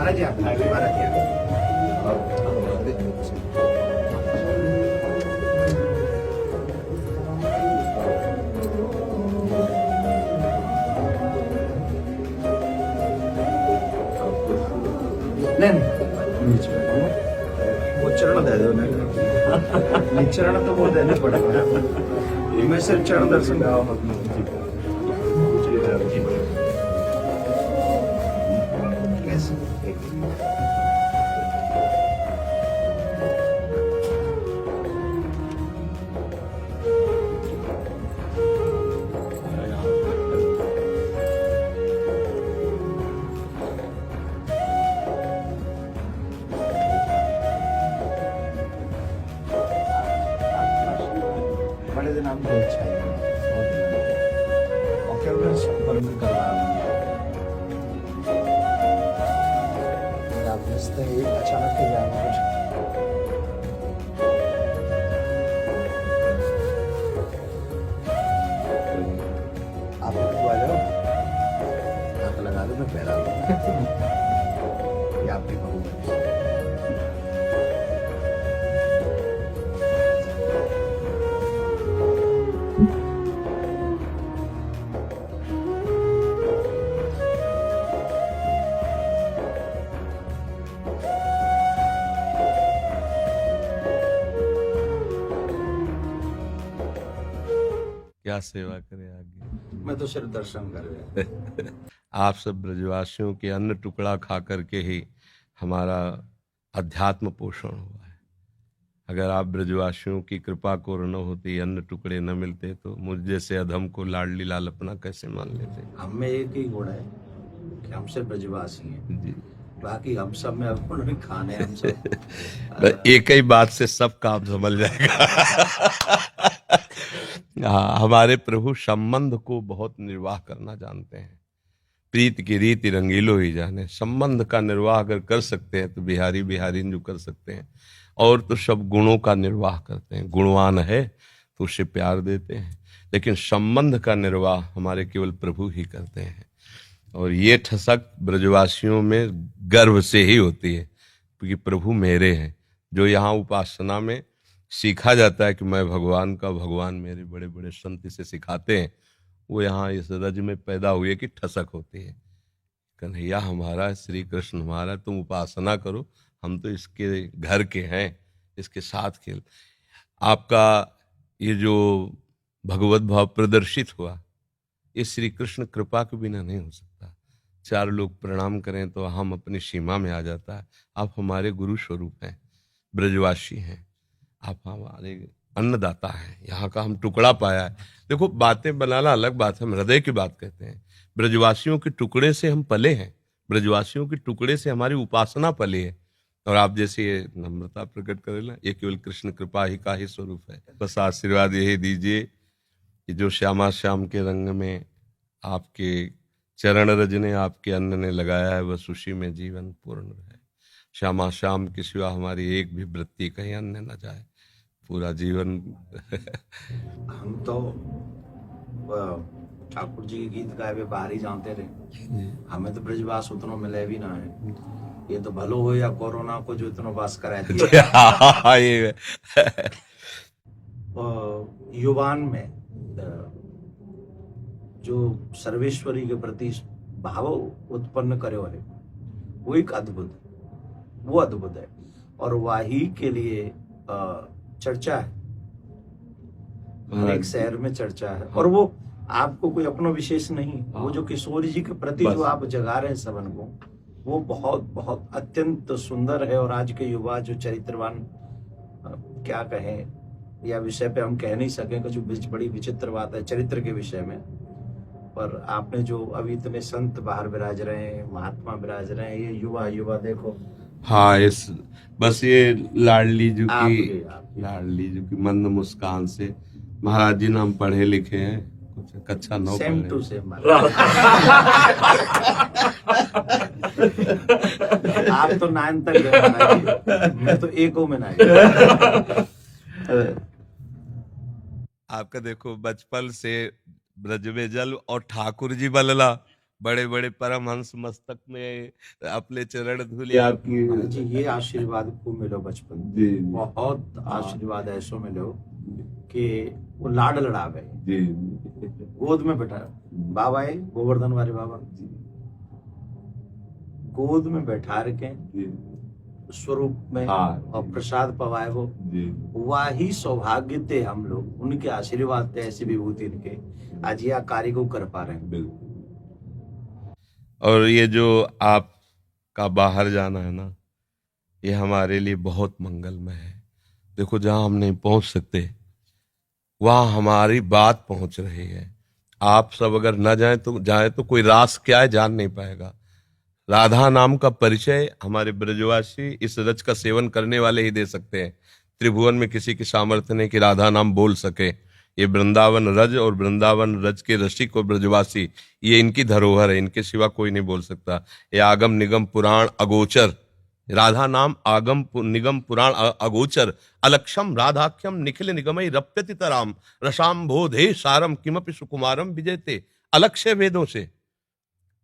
महाराज जी आप महाराज जी वो चरण दे दो नहीं चरण तो वो देने पड़ेगा इनमें से चरण दर्शन Yes. बड़े दिन आपको अच्छा है और क्या परमिट करवा आप जैसे अचानक ही जाना कुछ आप आ जाओ हाथ लगा दो मैं पैरा ये आपकी बहू है क्या सेवा करे आगे। मैं तो सिर्फ दर्शन कर रहा आप सब ब्रजवासियों के अन्न टुकड़ा खा करके ही हमारा अध्यात्म पोषण हुआ है। अगर आप ब्रजवासियों की कृपा को न होती, अन्न टुकड़े न मिलते तो मुझ जैसे अधम को लाडली लाल अपना कैसे मान लेते। हम में एक ही गुण है कि हम सिर्फ ब्रजवासी हैं जी, बाकी हम सब में अब उन्होंने खाने हम सब एक ही बात से सब काम समझ जाएगा। हाँ, हमारे प्रभु संबंध को बहुत निर्वाह करना जानते हैं। प्रीत की रीति रंगीलो ही जाने। संबंध का निर्वाह अगर कर सकते हैं तो बिहारी बिहारी जो कर सकते हैं, और तो सब गुणों का निर्वाह करते हैं। गुणवान है तो उसे प्यार देते हैं, लेकिन संबंध का निर्वाह हमारे केवल प्रभु ही करते हैं। और ये ठसक ब्रजवासियों में गर्व से ही होती है, क्योंकि प्रभु मेरे हैं। जो यहाँ उपासना में सीखा जाता है कि मैं भगवान का, भगवान मेरे, बड़े बड़े संत इसे सिखाते हैं, वो यहाँ इस रज में पैदा हुए कि ठसक होती है। कन्हैया हमारा, श्री कृष्ण हमारा, तुम उपासना करो, हम तो इसके घर के हैं, इसके साथ खेल। आपका ये जो भगवत भाव प्रदर्शित हुआ, ये श्री कृष्ण कृपा के बिना नहीं हो सकता। चार लोग प्रणाम करें तो हम अपनी सीमा में आ जाता है। आप हमारे गुरु स्वरूप हैं, ब्रजवासी हैं, आप हमारे अन्नदाता हैं, यहाँ का हम टुकड़ा पाया है। देखो, बातें बनाना अलग बात है, हम हृदय की बात कहते हैं। ब्रजवासियों के टुकड़े से हम पले हैं, ब्रजवासियों के टुकड़े से हमारी उपासना पली है। और आप जैसे ये नम्रता प्रकट करें, ये केवल कृष्ण कृपा ही का ही स्वरूप है। बस आशीर्वाद यही दीजिए कि जो श्यामा श्याम के रंग में आपके चरण रज ने, आपके अन्न ने लगाया है, बस उसी में जीवन पूर्ण रहे। श्यामा श्याम की सिवा हमारी एक भी वृत्ति कहीं अन्य न जाए, पूरा जीवन। हम तो ठाकुर जी के गीत गाए हुए बाहर ही जानते रहे, हमें तो ब्रजवास उतना मिले भी ना है। ये तो भलो हो या कोरोना को जो इतना वास कराए दिया। ये युवान में जो सर्वेश्वरी के प्रति भाव उत्पन्न करे है, वो एक अद्भुत, वो अद्भुत है। और वाही के लिए चर्चा है, अनेक शहर में चर्चा है। और वो आपको कोई अपना विशेष नहीं, वो जो किशोर जी के प्रति जो आप जगा रहे हैं सबन को, वो बहुत बहुत अत्यंत सुंदर है। और आज के युवा जो चरित्रवान, क्या कहें, या विषय पे हम कह नहीं सकें, कुछ बड़ी विचित्र बात है चरित्र के विषय में। पर आपने जो अभी इतने संत बाहर विराज रहे हैं, महात्मा विराज रहे हैं, ये युवा युवा देखो। हाँ, इस बस ये लाडली जी की, आपकी लाडली जी की मंद मुस्कान से, महाराज जी नाम पढ़े लिखे हैं, कुछ कक्षा 9 सेम पढ़े। Two same. आप तो 9 तक गए महाराज जी, मैं तो एको में नहीं। आपका देखो, बचपन से ब्रज में जल और ठाकुर जी बलला, बड़े बड़े परमहंस मस्तक में अपने चरण धूले आपकी। हाँ जी, ये आशीर्वाद को मिलो बचपन जी बहुत आशीर्वाद ऐसो मिलो कि वो लाड लड़ावे जी गोद में बैठा बाबा है गोवर्धन वाले बाबा गोद में बैठा रखे स्वरूप में और प्रसाद पवाए वो वही सौभाग्य थे हम लोग, उनके आशीर्वाद थे, ऐसी विभूति इनके आज यह कार्य को कर पा रहे हैं। और ये जो आपका बाहर जाना है ना, ये हमारे लिए बहुत मंगलमय है। देखो जहां हम नहीं पहुंच सकते वहां हमारी बात पहुंच रही है। आप सब अगर न जाए तो कोई रास क्या है जान नहीं पाएगा। राधा नाम का परिचय हमारे ब्रजवासी इस रज का सेवन करने वाले ही दे सकते हैं। त्रिभुवन में किसी की सामर्थ्य नहीं कि राधा नाम बोल सके। ये वृंदावन रज और वृंदावन रज के रसिक और ब्रजवासी, ये इनकी धरोहर है, इनके सिवा कोई नहीं बोल सकता। ये आगम निगम पुराण अगोचर, राधा नाम आगम निगम पुराण अगोचर, अलक्षम राधाख्यम निखिल निगमई रप्यति तराम रसाम्भोधे सारम किमपि सुकुमारम विजयते। अलक्ष्य वेदों से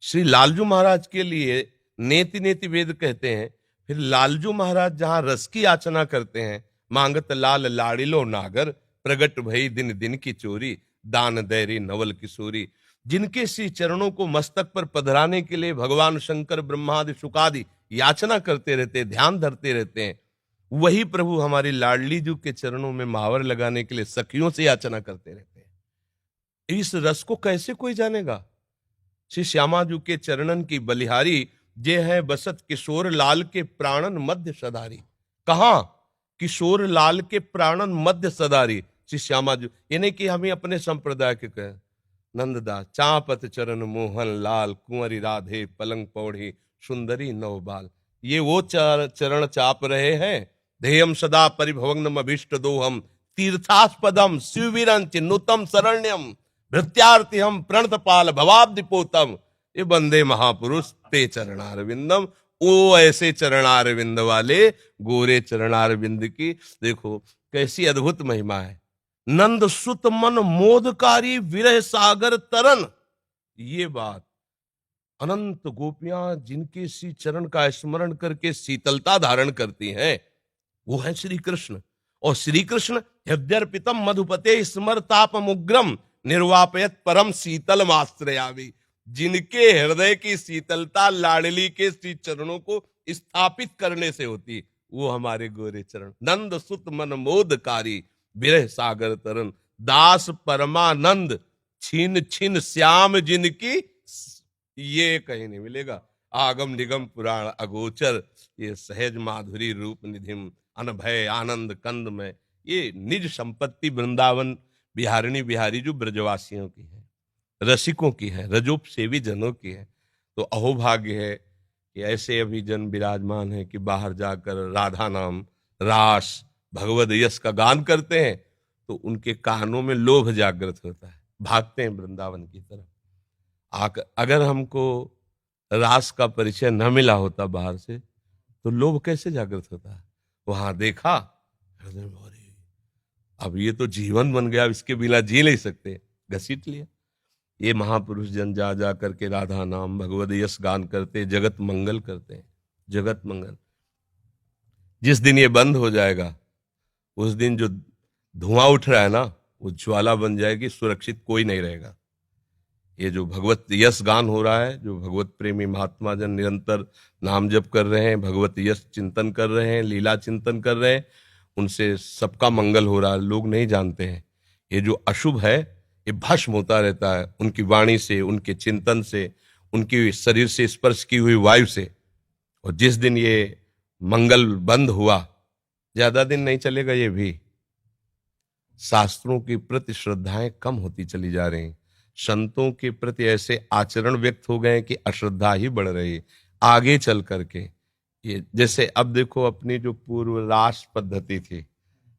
श्री लालजू महाराज के लिए नेति नेति वेद कहते हैं। फिर लालजू महाराज जहां रस की याचना करते हैं, मांगत लाल लाड़िलो नागर प्रगट भई दिन दिन की चोरी दान दैरी नवल किशोरी। जिनके श्री चरणों को मस्तक पर पधराने के लिए भगवान शंकर ब्रह्मादि शुकादि याचना करते रहते, ध्यान धरते रहते हैं, वही प्रभु हमारी लाडली जू के चरणों में महावर लगाने के लिए सखियों से याचना करते रहते हैं। इस रस को कैसे कोई जानेगा? श्री श्यामाजू के चरणन की बलिहारी जे है बसत किशोर लाल के प्राणन मध्य सदारी। कहा? किशोर लाल के प्राणन मध्य सदारी श्री श्यामाजू। ये नहीं कि हमें अपने संप्रदाय के कहे नंददास चापत चरण मोहन लाल कुंवरी राधे पलंग पौड़ी सुंदरी नवबाल। ये वो चरण चाप रहे हैं। ध्येयम सदा परिभवग्नम अभीष्ट दोहम तीर्थास्पदम शिववीरंच नुतम शरण्यम भृत्यार्थी हम प्रणतपाल भवाब्दिपोतम। ये बंदे महापुरुष ते चरणारविंदम। वो ऐसे चरणारविंद वाले गोरे चरणारविंद की देखो कैसी अद्भुत महिमा है। नंद सुत मन मोदकारी विरह सागर तरन। ये बात अनंत गोपियां जिनके श्री चरण का स्मरण करके शीतलता धारण करती हैं, वो है श्री कृष्ण। और श्री कृष्ण हृदयर्पितम मधुपते स्मरतापमुग्रम निर्वापयत परम शीतल माश्रयामि। जिनके हृदय की शीतलता लाडली के श्री चरणों को स्थापित करने से होती, वो हमारे गोरे चरण। नंद सुत मन मोदकारी विरह सागर तरन दास परमानंद छीन छीन श्याम जिनकी। ये कहीं नहीं मिलेगा। आगम निगम पुराण अगोचर ये सहज माधुरी रूप निधिम अनभय आनंद कंद में। ये निज संपत्ति वृंदावन बिहारिणी बिहारी जो ब्रजवासियों की है, रसिकों की है, रजोप सेवी जनों की है। तो अहोभाग्य है कि ऐसे अभी जन विराजमान है कि बाहर जाकर राधा नाम रास भगवद यश का गान करते हैं तो उनके कानों में लोभ जागृत होता है, भागते हैं वृंदावन की तरफ। अगर हमको रास का परिचय न मिला होता बाहर से तो लोभ कैसे जागृत होता है? वहां देखा हृदय में, अब ये तो जीवन बन गया, इसके बिना जी नहीं सकते, घसीट लिया। ये महापुरुष जन जा जा करके राधा नाम भगवद यश गान करते, जगत मंगल करते हैं, जगत मंगल। जिस दिन ये बंद हो जाएगा उस दिन जो धुआं उठ रहा है ना, वो ज्वाला बन जाएगी, सुरक्षित कोई नहीं रहेगा। ये जो भगवत यश गान हो रहा है, जो भगवत प्रेमी महात्मा जन निरंतर नाम जप कर रहे हैं, भगवत यश चिंतन कर रहे हैं, लीला चिंतन कर रहे हैं, उनसे सबका मंगल हो रहा है। लोग नहीं जानते हैं ये जो अशुभ है ये भस्म होता रहता है उनकी वाणी से, उनके चिंतन से, उनकी शरीर से स्पर्श की हुई वायु से। और जिस दिन ये मंगल बंद हुआ, ज्यादा दिन नहीं चलेगा, ये भी शास्त्रों के प्रति श्रद्धाएं कम होती चली जा रही, संतों के प्रति ऐसे आचरण व्यक्त हो गए कि अश्रद्धा ही बढ़ रही आगे चल करके। ये जैसे अब देखो अपनी जो पूर्व रास पद्धति थी,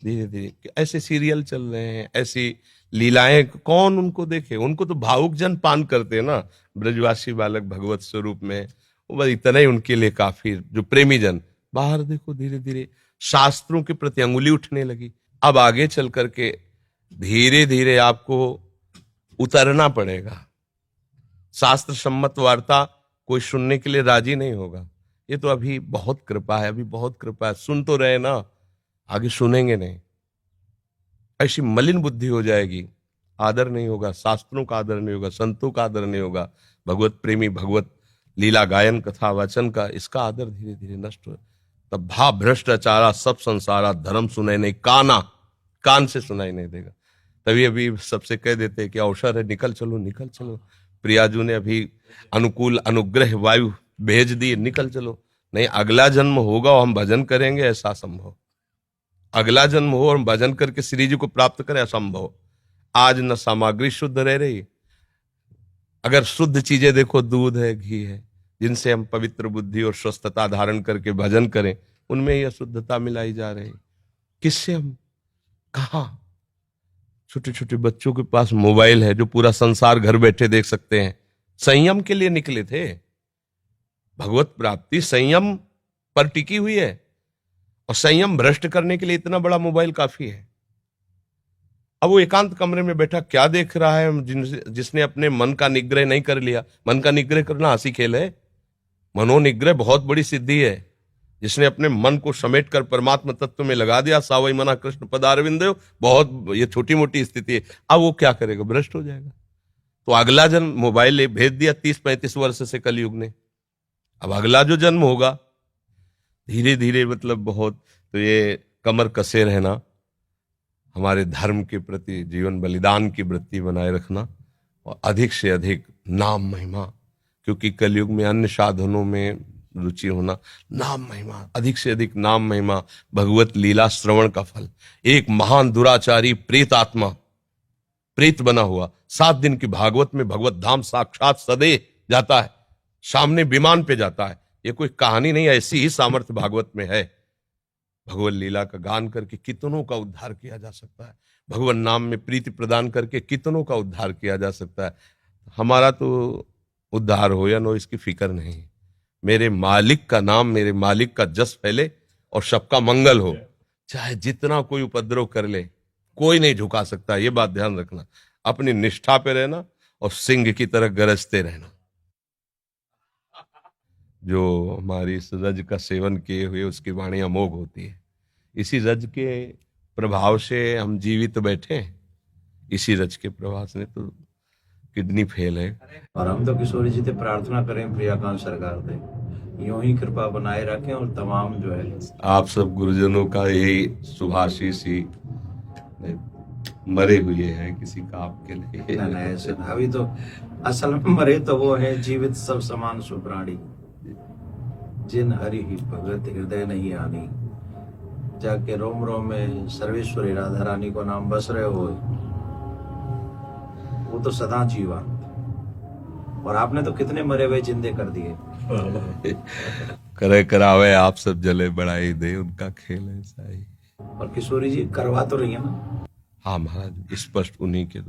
धीरे धीरे ऐसे सीरियल चल रहे हैं, ऐसी लीलाएं, कौन उनको देखे? उनको तो भावुक जन पान करते हैं ना, ब्रजवासी बालक भगवत स्वरूप में, वो बस इतना ही उनके लिए काफी। जो प्रेमी जन बाहर देखो धीरे धीरे शास्त्रों के प्रति अंगुली उठने लगी। अब आगे चल करके धीरे धीरे आपको उतरना पड़ेगा। शास्त्र सम्मत वार्ता कोई सुनने के लिए राजी नहीं होगा। ये तो अभी बहुत कृपा है, अभी बहुत कृपा है, सुन तो रहे ना, आगे सुनेंगे नहीं। ऐसी मलिन बुद्धि हो जाएगी, आदर नहीं होगा, शास्त्रों का आदर नहीं होगा, संतों का आदर नहीं होगा, भगवत प्रेमी, भगवत लीला गायन कथा वाचन का, इसका आदर धीरे धीरे नष्ट हो। तब भा भ्रष्टाचारा सब संसारा, धर्म सुनाई नहीं, कान से सुनाई नहीं देगा। तभी अभी सबसे कह देते हैं कि अवसर है, निकल चलो निकल चलो। प्रियाजू ने अभी अनुकूल अनुग्रह वायु भेज दिए, निकल चलो। नहीं, अगला जन्म होगा और हम भजन करेंगे, ऐसा संभव। अगला जन्म हो और हम भजन करके श्री जी को प्राप्त करें, असंभव। आज न सामग्री शुद्ध रह रही, अगर शुद्ध चीजें देखो, दूध है, घी है, जिनसे हम पवित्र बुद्धि और स्वस्थता धारण करके भजन करें, उनमें यह शुद्धता मिलाई जा रही। किससे हम कहा? छोटे छोटे बच्चों के पास मोबाइल है, जो पूरा संसार घर बैठे देख सकते हैं। संयम के लिए निकले थे, भगवत प्राप्ति संयम पर टिकी हुई है, और संयम भ्रष्ट करने के लिए इतना बड़ा मोबाइल काफी है। अब वो एकांत कमरे में बैठा क्या देख रहा है? जिसने अपने मन का निग्रह नहीं कर लिया। मन का निग्रह करना हंसी खेल है, मनोनिग्रह बहुत बड़ी सिद्धि है। जिसने अपने मन को समेट कर परमात्मा तत्व में लगा दिया, सावई मना कृष्ण पदारविंदो, बहुत ये छोटी मोटी स्थिति है। अब वो क्या करेगा? भ्रष्ट हो जाएगा। तो अगला जन्म मोबाइल भेज दिया 30-35 वर्ष से कलयुग ने। अब अगला जो जन्म होगा, धीरे धीरे मतलब बहुत, तो ये कमर कसे रहना, हमारे धर्म के प्रति जीवन बलिदान की वृत्ति बनाए रखना, और अधिक से अधिक नाम महिमा, क्योंकि कलयुग में अन्य साधनों में रुचि होना, नाम महिमा, अधिक से अधिक नाम महिमा, भगवत लीला श्रवण का फल। एक महान दुराचारी प्रेत आत्मा, प्रेत बना हुआ, 7 दिन की भागवत में भगवत धाम साक्षात सदे जाता है, सामने विमान पे जाता है। ये कोई कहानी नहीं, ऐसी ही सामर्थ्य भागवत में है। भगवत लीला का गान करके कितनों का उद्धार किया जा सकता है, भगवान नाम में प्रीति प्रदान करके कितनों का उद्धार किया जा सकता है। हमारा तो उद्धार हो या नो, इसकी फिक्र नहीं। मेरे मालिक का नाम, मेरे मालिक का जस फैले और सबका मंगल हो। चाहे जितना कोई उपद्रव कर ले, कोई नहीं झुका सकता। ये बात ध्यान रखना, अपनी निष्ठा पे रहना और सिंह की तरह गरजते रहना। जो हमारी इस रज का सेवन किए हुए, उसकी वाणी अमोघ होती है। इसी रज के प्रभाव से हम जीवित बैठे हैं, इसी रज के प्रभाव से। तो किडनी फेल है। और हम तो किशोरी जी से प्रार्थना करें, प्रियाकांत सरकार से यूं ही कृपा बनाए रखें, और तमाम जो है आप सब गुरुजनों का यही शुभाशीष ही मरे हुए हैं किसी का आपके लिए। नहीं, ऐसे अभी तो असल में मरे तो वो है, जीवित सब समान सुप्राणी, जिन हरि ही भगत हृदय नहीं आनी, जाके रोम रोम में सर्वेश्वरी राधा रानी को नाम बस रहे हो, वो तो सदा जीवन। और आपने तो कितने मरे हुए जिंदे कर दिए। करे करावे आप सब जले बढ़ाई दे, उनका खेल ऐसा ही। और किशोरी जी करवा तो रही है ना? हाँ महाराज, स्पष्ट उन्हीं के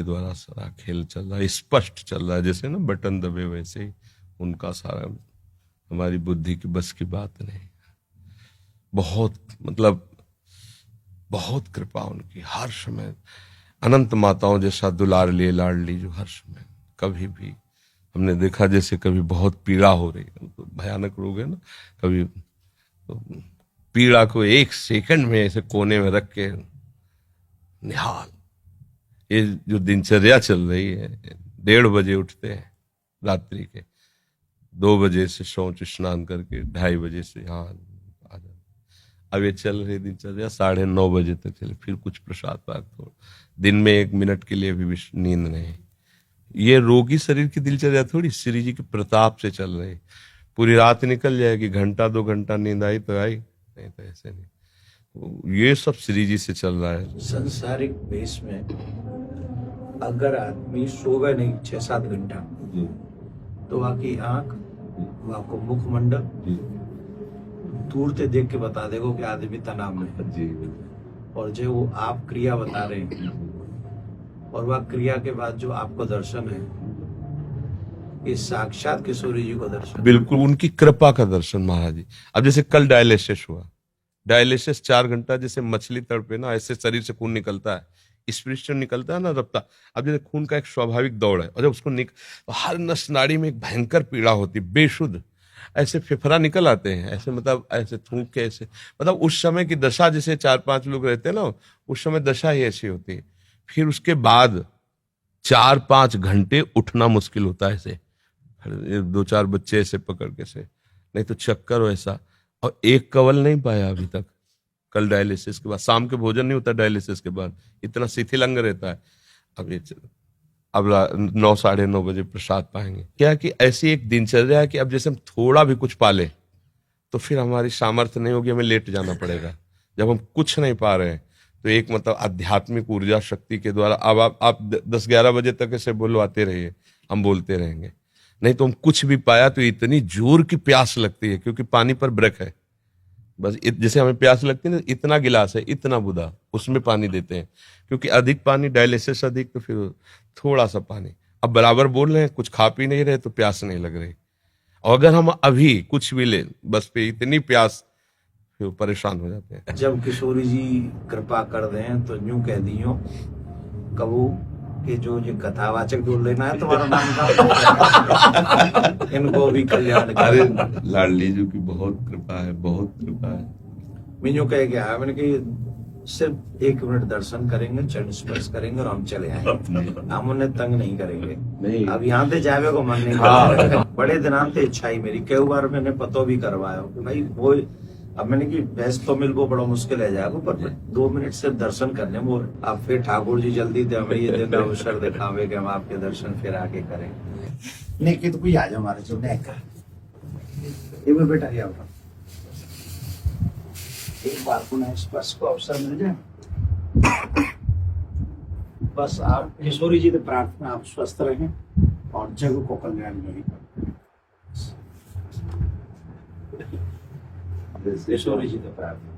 द्वारा सारा खेल चल रहा है, स्पष्ट चल रहा है। जैसे ना बटन दबे, वैसे ही उनका सारा, हमारी बुद्धि की बस की बात नहीं। बहुत मतलब बहुत कृपा उनकी, हर समय अनंत माताओं जैसा दुलार लिए लाडली, जो हर समय कभी भी हमने देखा, जैसे कभी बहुत पीड़ा हो रही है, तो भयानक रोग है ना, कभी तो पीड़ा को 1 सेकंड में ऐसे कोने में रख के निहाल। ये जो दिनचर्या चल रही है, 1:30 बजे उठते हैं रात्रि के, 2 बजे से शौच स्नान करके 2:30 बजे से यहाँ आ जाते। अब ये चल रही दिनचर्या 9:30 बजे तक चले, फिर कुछ प्रसाद पाक, थोड़ा दिन में 1 मिनट के लिए भी नींद नहीं। ये रोगी शरीर की दिनचर्या थोड़ी, श्री जी के प्रताप से चल रही। पूरी रात निकल जाएगी, 1-2 घंटा नींद आई तो आई, नहीं तो ऐसे नहीं। ये सब श्री जी से चल रहा है। संसारिक बेस में अगर आदमी सोवे नहीं 6-7 घंटा, तो आपकी आंख, आपको मुखमंडल दूर से देख के बता देगा कि आदमी तनाव में है जी। और जो वो आप क्रिया बता रहे हैं, और वह क्रिया के बाद जो आपको दर्शन है, ये साक्षात किशोरी जी को दर्शन, बिल्कुल उनकी कृपा का दर्शन महाराज जी। अब जैसे कल डायलिसिस हुआ, डायलिसिस 4 घंटा, जैसे मछली तड़पे ना, ऐसे शरीर से खून निकलता है, स्पिरिट से निकलता है ना रफ्तार, अब जैसे खून का एक स्वाभाविक दौड़ है, और जब उसको तो हर नस नाड़ी में एक भयंकर पीड़ा होती, बेशुद्ध ऐसे फेफड़ा निकल आते हैं, ऐसे मतलब ऐसे थूक के, ऐसे मतलब उस समय की दशा, जैसे 4-5 लोग रहते हैं ना, उस समय दशा ही ऐसी होती है। फिर उसके बाद 4-5 घंटे उठना मुश्किल होता है, ऐसे 2-4 बच्चे ऐसे पकड़ के से, नहीं तो चक्कर वैसा, और एक कवल नहीं पाया अभी तक। कल डायलिसिस के बाद, शाम के भोजन नहीं होता डायलिसिस के बाद, इतना शिथिल अंग रहता है। अब 9-9:30 बजे प्रसाद पाएंगे। क्या कि ऐसी एक दिनचर्या है कि अब जैसे हम थोड़ा भी कुछ पाले तो फिर हमारी सामर्थ्य नहीं होगी, हमें लेट जाना पड़ेगा। जब हम कुछ नहीं पा रहे हैं तो एक मतलब आध्यात्मिक ऊर्जा शक्ति के द्वारा अब आप 10-11 बजे तक ऐसे बुलवाते रहिए, हम बोलते रहेंगे। नहीं तो हम कुछ भी पाया तो इतनी जोर की प्यास लगती है, क्योंकि पानी पर ब्रेक है। बस जैसे हमें प्यास लगती है ना, इतना गिलास है, इतना बुदा, उसमें पानी देते हैं, क्योंकि अधिक पानी, डायलिसिस अधिक, तो फिर थोड़ा सा पानी। अब बराबर बोल रहे हैं, कुछ खा पी नहीं रहे तो प्यास नहीं लग रही, और अगर हम अभी कुछ भी ले बस पे इतनी प्यास, फिर परेशान हो जाते हैं। जब किशोरी जी कृपा कर दें तो यूं कह दियो कबू कि जो ये कथावाचक बोल लेना है तुम्हारा नाम का इनको भी कल्याण अरे लाडली जी की बहुत कृपा है, बहुत कृपा है। मैं यूं कह गया, मैंने कि सिर्फ 1 मिनट दर्शन करेंगे, चरण स्पर्श करेंगे और हम चले आएंगे, हम उन्हें तंग नहीं करेंगे। नहीं। अब यहाँ से जावे को मन नहीं करता। बड़े दिनांत से इच्छा ही मेरी, कई बार मैंने पतो भी करवाया कि भाई वो, अब मैंने कि भैंस तो मिल वो बड़ा मुश्किल है जाएगा, पर 2 मिनट सिर्फ दर्शन करने वो। अब फिर ठाकुर जी जल्दी दे हमें ये दिन अवसर दिखावे कि हम आपके दर्शन फिर आगे करें। नहीं कि तो कोई आ जाओ हमारे जो नेक ये मैं बेटा क्या होगा, एक बार पुनः स्पर्श को अवसर मिल जाए, बस आप किशोरी जी से प्रार्थना, आप स्वस्थ रहें और जग को कल्याण करें। किशोरी जी से प्रार्थना।